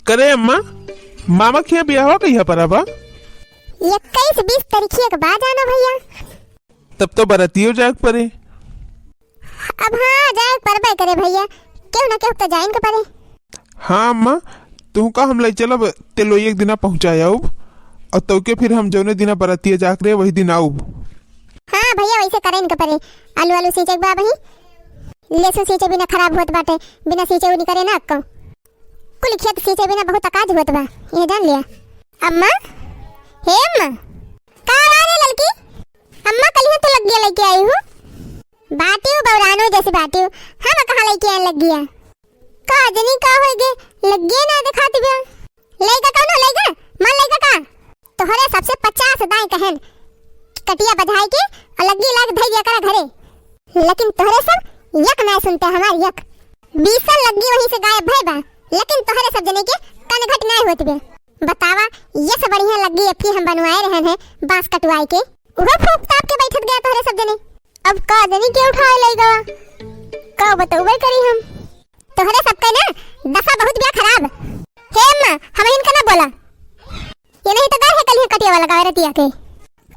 करे अम्मा मामा के यहाँ ब्याह कही पर अब 21-20 तारीख के बाद आना भैया। तब तो बरातियों जाग परे। अब हाँ जाए परबे करे भैया, क्यों ना क्यों तो जाइन के परे। हाँ अम्मा तू का हम ले चलब तेलो एक दिना पहुँचाया और तो के फिर हम जौने दिना बरातिया जाग रहे वही दिन आऊब। हाँ भैया वैसे करे इनके परे। आलू आलू सींचे बा भाई, लेसु सींचे बिना खराब होत बाटे, बिना सींचे उनी करे ना अक्का। कुल खेत सींचे बिना बहुत अकाज होत बा, ये जान लिया। अम्मा हे अम्मा का आने लड़की। अम्मा कल ही तो लग गया लेके आई हूँ। बाटियो बौरानो जैसे बाटियो हम कहाँ लेके आने लग गया। का जनी का होगे लग गया ना दिखाती बे। लेगा कौन हो लेगा मन लेगा का तोहरे सबसे 50 दाई कहन कटिया बधाई के और लगी लाग धई दिया करा घरे, लेकिन तोहरे सब यक ना सुनते हमार यक 20 साल लगी वहीं से गायब भई बा, लेकिन तोहरे सब जने के कनघट ना होत बे। बतावा ये सब बढ़िया लगी अफी हम बनवाए रहन है बांस कटवाई के उहो फूक ताप के बैठत गया तोहरे सब जने। अब का जनी के उठाए लेगा का बताऊबे करी हम तोहरे सब के ना दशा बहुत बिया खराब। हे अम्मा हम इनका ना बोला ये नहीं तो घर है कल ही कटिया वाला गाय रतिया के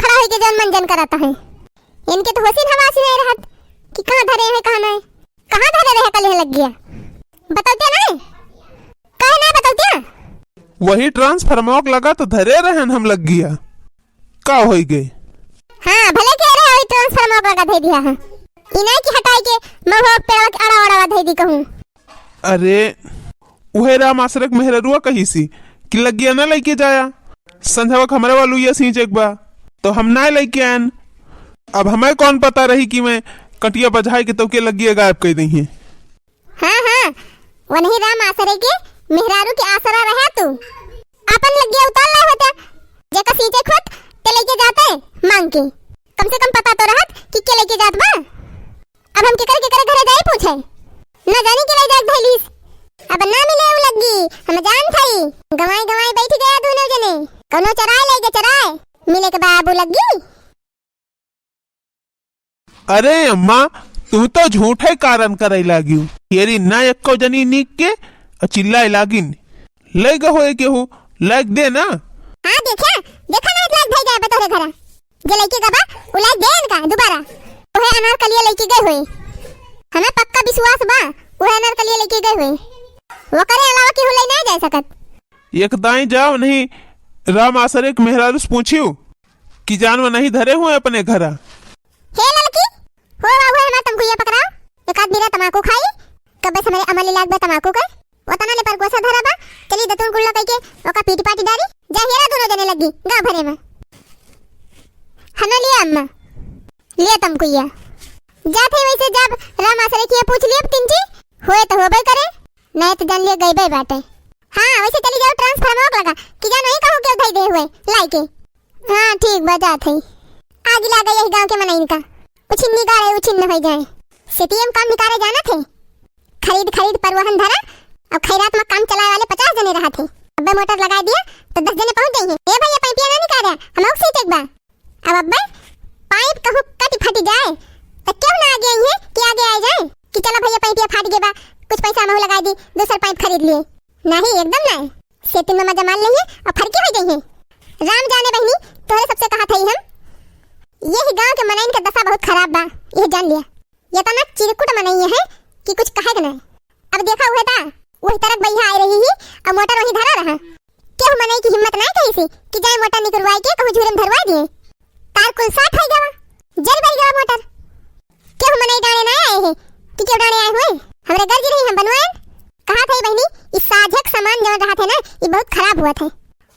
खड़ा होके जन मन जन कराता है। इनके तो होसिन हवासी नहीं रहत कि कहां धरे है कहां नहीं, कहां धरे रहे कल ही लग गया। बताते नहीं काहे ना बताते। वही ट्रांसफार्मर लगा तो धरे रहन हम लग गया का होई गए। हां भले कह रहे हो ट्रांसफार्मर लगा दे दिया है इना की हटाई के महो पेड़ के अड़ा अड़ा दे दी कहूं। अरे उहे राम आश्रक मेहरुआ कही सी कि लग गया ना लेके जाया संझवा हमारे वालू ये सींच एक बा तो हम ना लेके आन। अब हमें कौन पता रही कि मैं कटिया बजाई के तो के लग गया गायब कर दी है। हां हां वही राम आसरे के मेहरारू के आसरा रहा तू अपन लग गया उतार ला होता जेका सींचे खुद ते लेके जाते मांग के कम से कम पता तो रहत कि के लेके जात बा। अब हम के करे घरे जाई पूछे न जानी के ले जात भैलिस। अब ना मिले उ लगी हम जान थई गवाई गवाई बैठ गया दोनों जने कोनो चराए लेके चराए मिले के बाबू लगी। अरे अम्मा तू तो झूठे कारण करे लागी येरी ना एको जनी नीक के चिल्लाए लागिन ले गए होए के हो लाग दे ना। हां देखा ना लाग भाई जाए तोरे घरा जे लेके गबा उ लाग देन का दोबारा ओहे अनार कलिया लेके गए होए। हमें पक्का विश्वास बा ओहे अनार कलिया लेके गए होए वो करे अलावा के हो ले नहीं जा सकत। एक दाई जाओ नहीं राम आसरे के मेहरारू से पूछियो कि जानवर नहीं धरे हुए अपने घरा। हे लड़की हो बाबू ना तुमको ये पकड़ा एक आध बिना तमाकू खाई कब बस हमारे अमली लाग बा तमाकू का ओतना ले पर गोसा धरा बा चली दतुन गुल्ला कह के ओका पीटी पाटी डारी जा हेरा दोनों जने लगी गांव भरे में हना लिया अम्मा लिया तुमको ये जाते वैसे जब राम आसरे की पूछ लिया तिनची होए तो होबे करे नहीं तो जान लिया गई बे बाटे। हां वैसे चली जाओ ट्रांसफार्मर लगा कि जानो ही कहूं के उठाई दे हुए लाइके। हां ठीक बजा थई आग लगा यही गांव के मनाइन का उछिन्नी गारे उछिन्न हो जाए सीटीएम काम निकाले जाना थे खरीद परिवहन धरा और खैरात में काम चलाए वाले 50 जने रहा थे। अब्बे मोटर लगा दिया तो 10 जने पहुंच जाएंगे। ए भैया पाइपिया ना निकाल हम और सीट एक बार अब अब्बे पाइप कहूं कटी फट जाए तो क्यों ना आगे आई है कि आगे आ जाए कि चलो भैया पाइपिया फट गया बा कुछ पैसा महू लगा दी दूसरा पाइप खरीद लिए। नहीं एकदम नहीं सेती में मजा मान लेंगे और फरके हो जाएंगे। राम जाने बहनी तोरे सबसे कहा थई हम यही गांव के मनाइन का दशा बहुत खराब बा ये जान लिया। ये तो ना चिरकुट मनाई है कि कुछ कहे ना। अब देखा हुआ था वही तरफ भैया आ रही ही और मोटर वही धरा रहा क्यों मनाई की हिम्मत नहीं कही सी कि जाए मोटर निकलवाई के कहूं झूरम धरवा दिए तार कुल 60 हो गया जल भर गया मोटर क्यों मनाई डाणे ना आए हैं कि क्यों डाणे आए हुए हमरे घर जी नहीं हम बनवाए कहा थे बहनी इस साझक सामान जो रहा थे ना ये बहुत खराब हुआ थे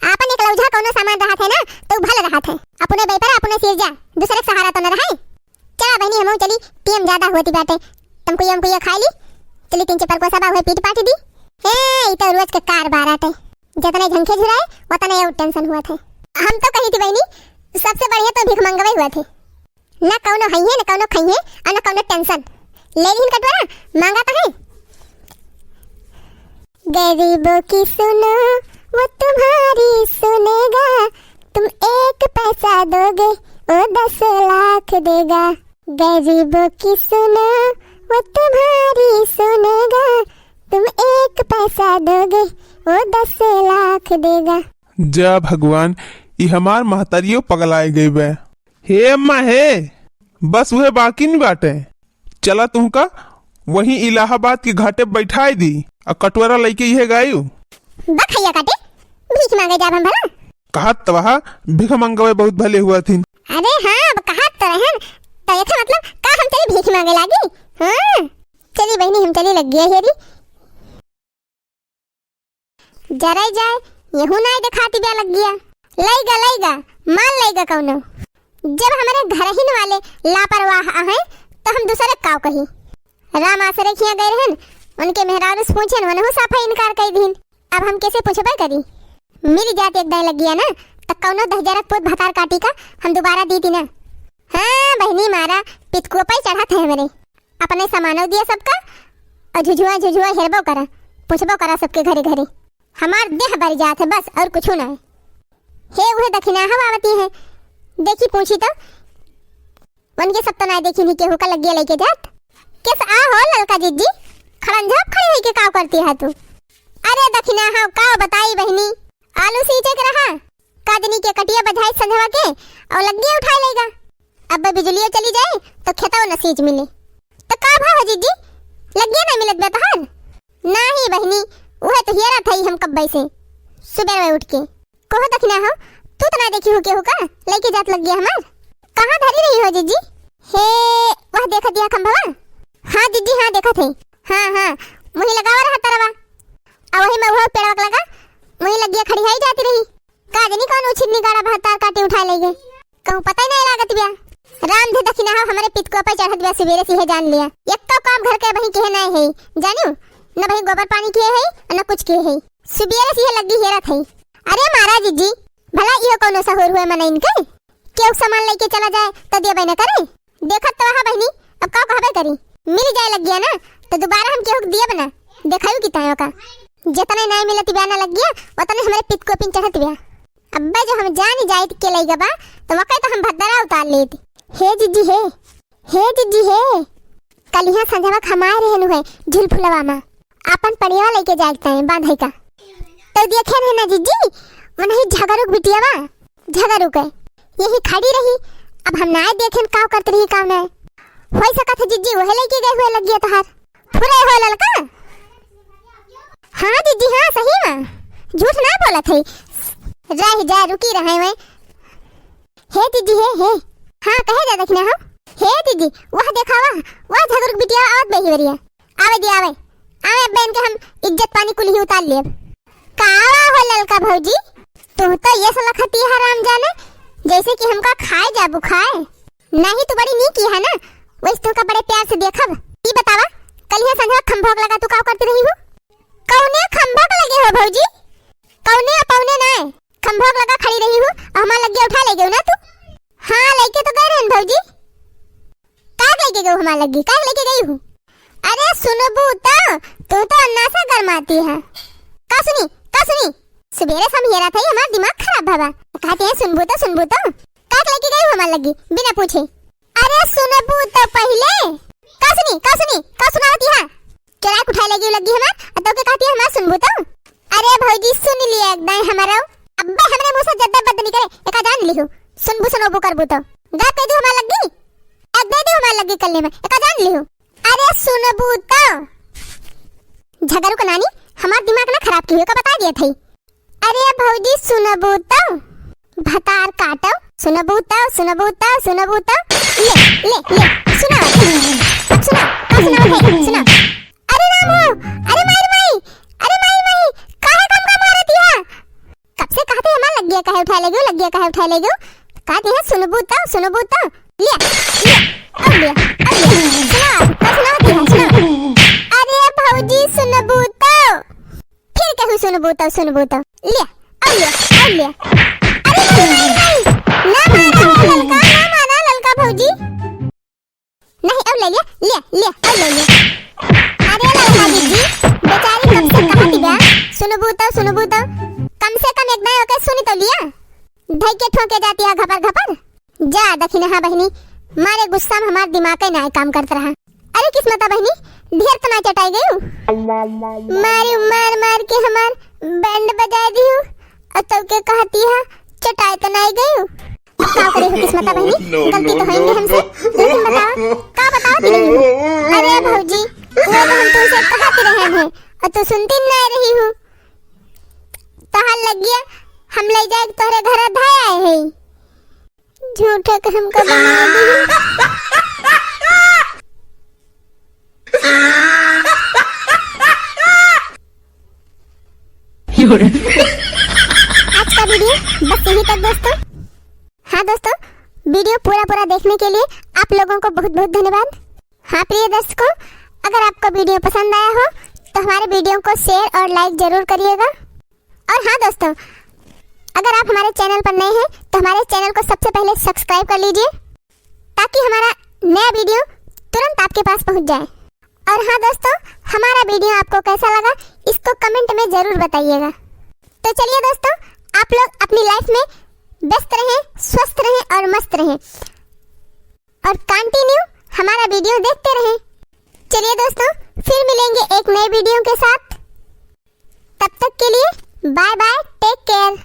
आपन एक लौझा कोनो सामान रहा थे ना तो भल रहा थे अपने बेपर अपने सिर जा दूसरे सहारा तो न रहा। चला बहनी हम चली टीएम ज्यादा होती बाटे तुमको ये खा ली चली 3 पर को सबा हुए पीट पाटी दी। ए ई तो रोज के कारबार आटे जितने झंखे झुराए उतने ये टेंशन हुआ थे। हम तो कही थी बहनी सबसे बढ़िया तो भीख मंगवे हुए थे ना कोनो हइए ना कोनो खइए और ना कोनो टेंशन ले लीन कटोरा मांगा तो है। गरीबों की सुनो वो तुम्हारी सुनेगा तुम 1 पैसा दोगे वो 10 लाख देगा। गरीबों की सुनो वो तुम्हारी सुनेगा तुम 1 पैसा दोगे वो 10 लाख देगा। जा भगवान, ये हमार महतरियो पगलाए गई बे। हे अम्मा हे, बस वह बाकी नहीं बाटे। चला तुमका वही इलाहाबाद के घाटे बैठाई दी और कटोरा लेके यह गायू बखैया काटे भीख मांगे जाब हम भला। कहत तवहा भिख मंगवे बहुत भले हुआ थी। अरे हाँ अब कहत तो रहन तो ऐसा मतलब का हम चली भीख मांगे लागी। हाँ चली बहनी हम चली लग गया हेरी जरा जाए यहू ना दिखाती ब्या लग गया। लईगा मान लईगा कौनो। जब हमारे घर ही वाले लापरवाह हैं तो हम दूसरे काव कही। राम आसरे खिया गए रहन उनके मेहरारू से पूछे वनहु साफा इनकार कर दीन। अब हम कैसे पूछबे करी। मेरी जात एक दाई लग गया ना तो कौनो 10,000 पोत भतार काटी का हम दोबारा दी थी ना। हाँ बहनी मारा पितकुआ पे चढ़ा थे हमारे अपने सामानों दिया सबका और झुझुआ हेरबो करा पूछबो करा सबके घरे घरे। हमार देह भर जात है बस और कुछ ना है। हे वह दक्षिणा हवावती है देखी पूछी तो उनके सब तो ना देखी नहीं के हुका लग गया लेके जात। किस आ हो ललका जिज्जी खड़ंझाप खड़ी हुई के काव करती है तू। अरे दक्षिणा हाँ काव बताई बहनी आलू सींचे के रहा कादनी के कटिया बधाई संधवा के और लग्गी उठा लेगा। अब बिजलियां चली जाए तो खेताओ न सींच मिले तो का भाव है जिज्जी लग्गी ना मिलत बेतहार। नहीं बहनी वह तो हियरा थई हम कब्बे से सुबह में उठ के कहो दक्षिणा हो तू तो ना देखी हो के होका लेके जात लग गया हमार। कहाँ धरी रही हो जिज्जी। हे वह देखा दिया खंभवा। हाँ जिज्जी हाँ देखा थे। हाँ वही लगावा रहा तरवा और वही में वो पेड़ लगा वही लग गया खड़ी हाई जाती रही। काजनी कौन उछिनी गाड़ा भतार काटे उठा ले गए कहूँ पता ही नहीं लागत ब्या। राम थे दक्षिणा हो हमारे पितकुआ पे चढ़त ब्या सवेरे से है जान लिया। एक तो काम घर के वही के नहीं है जानियो न भाई गोबर पानी किए है न कुछ किए है सुबेरे से लगी हेरा थई। अरे महाराज जी भला इहो कौनो सहोर हुए मन इनके केहू सामान लेके चला जाए तो दे बना करे। देखत तो वहां बहनी अब का कहबे करी मिल जाए लग गया ना तो दोबारा हम केहू दिए बना देखायू की तायो का जितने नहीं मिलत ब्या ना लग गया उतने हमारे पित को पिन चढ़त ब्या। अब्बे जो हम जान जाइत के लईगा बा तो वकै तो हम भद्दरा उतार लेत। हे जिज्जी हे कल यहाँ संझवा खमाए रहनु है झुलफुलवा में अपन परिवा लेके जाते हैं बांधई का तो देखे नहीं ना जिज्जी वही झगड़ुक बिटियावा झगड़ुक है यही खड़ी रही। अब हम ना देखें काव करत रही काव ना होई सकत है जिज्जी वह लेके गए हुए लग गया तोहार फुरे हो ललका। हाँ जिज्जी हाँ सही में झूठ ना बोलत है रह जा रुकी रहे हुए। हे जिज्जी हे हाँ कहे जा देखना हो। हे जिज्जी वह देखावा वह झगड़ुक बिटिया आवत बेही वरिया आवे बेन के हम इज्जत पानी कुल ही उतार लिए। कावा हो ललका भौजी तू तो ये सलखती है राम जाने जैसे कि हमका खाए जा बुखाए नहीं तो बड़ी नी की है ना वैसे तुमका बड़े प्यार से देखब। ई बतावा कल ये संझा खंभोक लगा तू का करती रही हो। कौने खंभोक लगे हो भौजी कौने अपौने ना खंभोक लगा खड़ी रही हो हमार लग गया उठा ले गयो ना तू। हाँ लेके तो गए रहन भौजी का लेके गयो हमार लगी का लेके गई हूँ। अरे सुनबू तू तो अन्ना से गरमाती है का सुनी सुबेरे से हेरा था हमारा दिमाग खराब बाबा कहते हैं सुनबू तो काक लेके गई हमार लगी बिना पूछे। अरे सुनबू तो पहले का सुनावती है चुरा उठा लेगी लगी हमार तो के कहती है हमार सुनबू तो। अरे भौजी सुन लिया एकदम हमारा अब्बे हमरे मुंह से जद्दा बद निकले एका जान लिहो सुनबू करबू तो गा कह दू हमार लगी एक दे दू हमार लगी कल्ले में एका जान लिहो। अरे सुनबू तो झगड़ू का नानी हमार दिमाग ना खराब की हो का बता दिया थी। अरे भौजी सुनबू तो भतार काटो सुनबू तो ले सुना सुना। अरे राम हो अरे माई काहे कम का मारती है कब से कहते हमार लग गया काहे उठा ले गयो कहते हैं सुनबू तो ले सुना। अरे भौजी सुनबू तो फिर कहूँ सुनबू तो ले अरे नहीं ना माना ललका भौजी नहीं अब ले लिया अरे ललका दीदी बेचारी कब से कहाँ थी बा सुनबू तो कम से कम एक बार ओके सुनी तो लिया धई के ठोके जाती है घपर जा दक्षिणा हाँ बहनी मारे गुस्सा में हमार दिमाग ही ना काम करता रहा। अरे किस्मत बहनी ढेर तो ना चटाई गई मारी मार के हमार बैंड बजा दी हूँ और तब के कहती है चटाई तो नहीं गई हूँ। क्या करे हो किस्मत बहनी, गलती तो है ही हमसे, लेकिन बताओ का बताओ कि नहीं हूँ। अरे भौजी वो तो हम तुमसे कहते रहे हैं और तू सुनती नहीं रही हूँ। तहां लग गया हम ले जाए तोहरे घर धाय आए हैं, झूठे के हमको बना दी। आज का वीडियो बस यही तक दोस्तों। हाँ दोस्तों, वीडियो पूरा देखने के लिए आप लोगों को बहुत बहुत धन्यवाद। हाँ प्रिय दर्शकों, अगर आपको वीडियो पसंद आया हो तो हमारे वीडियो को शेयर और लाइक जरूर करिएगा। और हाँ दोस्तों, अगर आप हमारे चैनल पर नए हैं तो हमारे चैनल को सबसे पहले सब्सक्राइब कर लीजिए ताकि हमारा नया वीडियो तुरंत आपके पास पहुंच जाए। और हाँ दोस्तों, हमारा वीडियो आपको कैसा लगा इसको कमेंट में जरूर बताइएगा। तो चलिए दोस्तों, आप लोग अपनी लाइफ में व्यस्त रहें, स्वस्थ रहें और मस्त रहें और कंटिन्यू हमारा वीडियो देखते रहें। चलिए दोस्तों, फिर मिलेंगे एक नए वीडियो के साथ। तब तक के लिए बाय बाय, टेक केयर।